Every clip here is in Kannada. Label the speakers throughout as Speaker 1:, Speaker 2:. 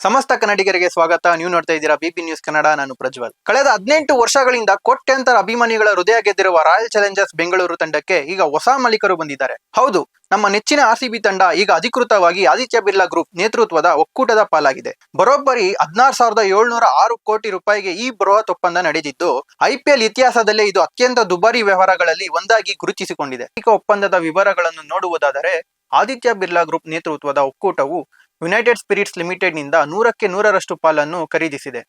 Speaker 1: ಸಮಸ್ತ ಕನ್ನಡಿಗರಿಗೆ ಸ್ವಾಗತ. ನೀವು ನೋಡ್ತಾ ಇದ್ದೀರಾ ಬಿಪಿ ನ್ಯೂಸ್ ಕನ್ನಡ. ನಾನು ಪ್ರಜ್ವಲ್. ಕಳೆದ 18 ವರ್ಷಗಳಿಂದ ಕೋಟ್ಯಾಂತರ ಅಭಿಮಾನಿಗಳ ಹೃದಯ ಗೆದ್ದಿರುವ ರಾಯಲ್ ಚಾಲೆಂಜರ್ಸ್ ಬೆಂಗಳೂರು ತಂಡಕ್ಕೆ ಈಗ ಹೊಸ ಮಾಲೀಕರು ಬಂದಿದ್ದಾರೆ. ಹೌದು, ನಮ್ಮ ನೆಚ್ಚಿನ ಆರ್ಸಿಬಿ ತಂಡ ಈಗ ಅಧಿಕೃತವಾಗಿ ಆದಿತ್ಯ ಬಿರ್ಲಾ ಗ್ರೂಪ್ ನೇತೃತ್ವದ ಒಕ್ಕೂಟದ ಪಾಲಾಗಿದೆ. ಬರೋಬ್ಬರಿ 16,706 ಕೋಟಿ ರೂಪಾಯಿಗೆ ಈ ಬೃಹತ್ ಒಪ್ಪಂದ ನಡೆದಿದ್ದು, ಐಪಿಎಲ್ ಇತಿಹಾಸದಲ್ಲೇ ಇದು ಅತ್ಯಂತ ದುಬಾರಿ ವ್ಯವಹಾರಗಳಲ್ಲಿ ಒಂದಾಗಿ ಗುರುತಿಸಿಕೊಂಡಿದೆ. ಈ ಒಪ್ಪಂದದ ವಿವರಗಳನ್ನು ನೋಡುವುದಾದರೆ, ಆದಿತ್ಯ ಬಿರ್ಲಾ ಗ್ರೂಪ್ ನೇತೃತ್ವದ ಒಕ್ಕೂಟವು ಯುನೈಟೆಡ್ ಸ್ಪಿರಿಟ್ಸ್ ಲಿಮಿಟೆಡ್ ನಿಂದ 100ಕ್ಕೆ 100ರಷ್ಟು ಪಾಲನ್ನು ಖರೀದಿಸಿದೆ.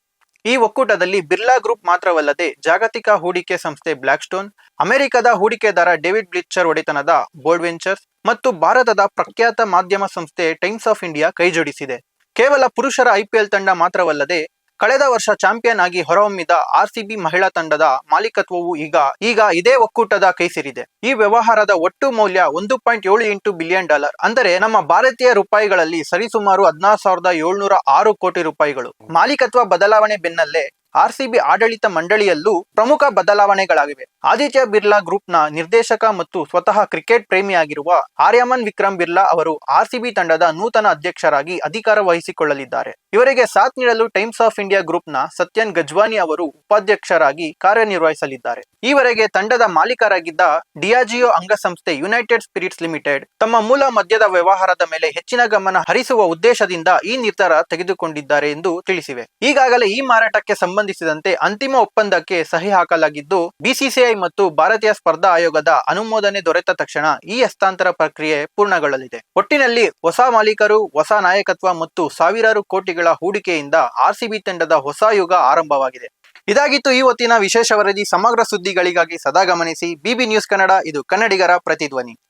Speaker 1: ಈ ಒಕ್ಕೂಟದಲ್ಲಿ ಬಿರ್ಲಾ ಗ್ರೂಪ್ ಮಾತ್ರವಲ್ಲದೆ ಜಾಗತಿಕ ಹೂಡಿಕೆ ಸಂಸ್ಥೆ ಬ್ಲಾಕ್ ಸ್ಟೋನ್, ಅಮೆರಿಕದ ಹೂಡಿಕೆದಾರ ಡೇವಿಡ್ ಬ್ಲಿಚರ್ ಒಡೆತನದ ಬೋಲ್ಡ್ ವೆಂಚರ್ಸ್ ಮತ್ತು ಭಾರತದ ಪ್ರಖ್ಯಾತ ಮಾಧ್ಯಮ ಸಂಸ್ಥೆ ಟೈಮ್ಸ್ ಆಫ್ ಇಂಡಿಯಾ ಕೈಜೋಡಿಸಿದೆ. ಕೇವಲ ಪುರುಷರ ಐಪಿಎಲ್ ತಂಡ ಮಾತ್ರವಲ್ಲದೆ ಕಳೆದ ವರ್ಷ ಚಾಂಪಿಯನ್ ಆಗಿ ಹೊರಹೊಮ್ಮಿದ ಆರ್ಸಿಬಿ ಮಹಿಳಾ ತಂಡದ ಮಾಲೀಕತ್ವವು ಈಗ ಇದೇ ಒಕ್ಕೂಟದ ಕೈ ಸೇರಿದೆ. ಈ ವ್ಯವಹಾರದ ಒಟ್ಟು ಮೌಲ್ಯ $1.78 ಬಿಲಿಯನ್, ಅಂದರೆ ನಮ್ಮ ಭಾರತೀಯ ರೂಪಾಯಿಗಳಲ್ಲಿ ಸರಿಸುಮಾರು 16,706 ಕೋಟಿ ರೂಪಾಯಿಗಳು. ಮಾಲೀಕತ್ವ ಬದಲಾವಣೆ ಬೆನ್ನಲ್ಲೇ ಆರ್ಸಿಬಿ ಆಡಳಿತ ಮಂಡಳಿಯಲ್ಲೂ ಪ್ರಮುಖ ಬದಲಾವಣೆಗಳಾಗಿವೆ. ಆದಿತ್ಯ ಬಿರ್ಲಾ ಗ್ರೂಪ್ನ ನಿರ್ದೇಶಕ ಮತ್ತು ಸ್ವತಃ ಕ್ರಿಕೆಟ್ ಪ್ರೇಮಿಯಾಗಿರುವ ಆರ್ಯಮನ್ ವಿಕ್ರಮ್ ಬಿರ್ಲಾ ಅವರು ಆರ್ಸಿಬಿ ತಂಡದ ನೂತನ ಅಧ್ಯಕ್ಷರಾಗಿ ಅಧಿಕಾರ ವಹಿಸಿಕೊಳ್ಳಲಿದ್ದಾರೆ. ಇವರಿಗೆ ಸಾಥ್ ನೀಡಲು ಟೈಮ್ಸ್ ಆಫ್ ಇಂಡಿಯಾ ಗ್ರೂಪ್ನ ಸತ್ಯನ್ ಗಜ್ವಾನಿ ಅವರು ಉಪಾಧ್ಯಕ್ಷರಾಗಿ ಕಾರ್ಯನಿರ್ವಹಿಸಲಿದ್ದಾರೆ. ಈವರೆಗೆ ತಂಡದ ಮಾಲೀಕರಾಗಿದ್ದ ಡಿಯಾಜಿಯೋ ಅಂಗಸಂಸ್ಥೆ ಯುನೈಟೆಡ್ ಸ್ಪಿರಿಟ್ಸ್ ಲಿಮಿಟೆಡ್ ತಮ್ಮ ಮೂಲ ಮದ್ಯದ ವ್ಯವಹಾರದ ಮೇಲೆ ಹೆಚ್ಚಿನ ಗಮನ ಹರಿಸುವ ಉದ್ದೇಶದಿಂದ ಈ ನಿರ್ಧಾರ ತೆಗೆದುಕೊಂಡಿದ್ದಾರೆ ಎಂದು ತಿಳಿಸಿವೆ. ಈಗಾಗಲೇ ಈ ಮಾರಾಟಕ್ಕೆ ಸಂಬಂಧಿಸಿದಂತೆ ಅಂತಿಮ ಒಪ್ಪಂದಕ್ಕೆ ಸಹಿ ಹಾಕಲಾಗಿದ್ದು, ಬಿಸಿಸಿಐ ಮತ್ತು ಭಾರತೀಯ ಸ್ಪರ್ಧಾ ಆಯೋಗದ ಅನುಮೋದನೆ ದೊರೆತ ತಕ್ಷಣ ಈ ಹಸ್ತಾಂತರ ಪ್ರಕ್ರಿಯೆ ಪೂರ್ಣಗೊಳ್ಳಲಿದೆ. ಒಟ್ಟಿನಲ್ಲಿ ಹೊಸ ಮಾಲೀಕರು, ಹೊಸ ನಾಯಕತ್ವ ಮತ್ತು ಸಾವಿರಾರು ಕೋಟಿಗಳ ಹೂಡಿಕೆಯಿಂದ ಆರ್ಸಿಬಿ ತಂಡದ ಹೊಸ ಯುಗ ಆರಂಭವಾಗಿದೆ. ಇದಾಗಿತ್ತು ಈ ಹೊತ್ತಿನ ವಿಶೇಷ ವರದಿ. ಸಮಗ್ರ ಸುದ್ದಿಗಳಿಗಾಗಿ ಸದಾ ಗಮನಿಸಿ ಬಿಬಿ ನ್ಯೂಸ್ ಕನ್ನಡ. ಇದು ಕನ್ನಡಿಗರ ಪ್ರತಿಧ್ವನಿ.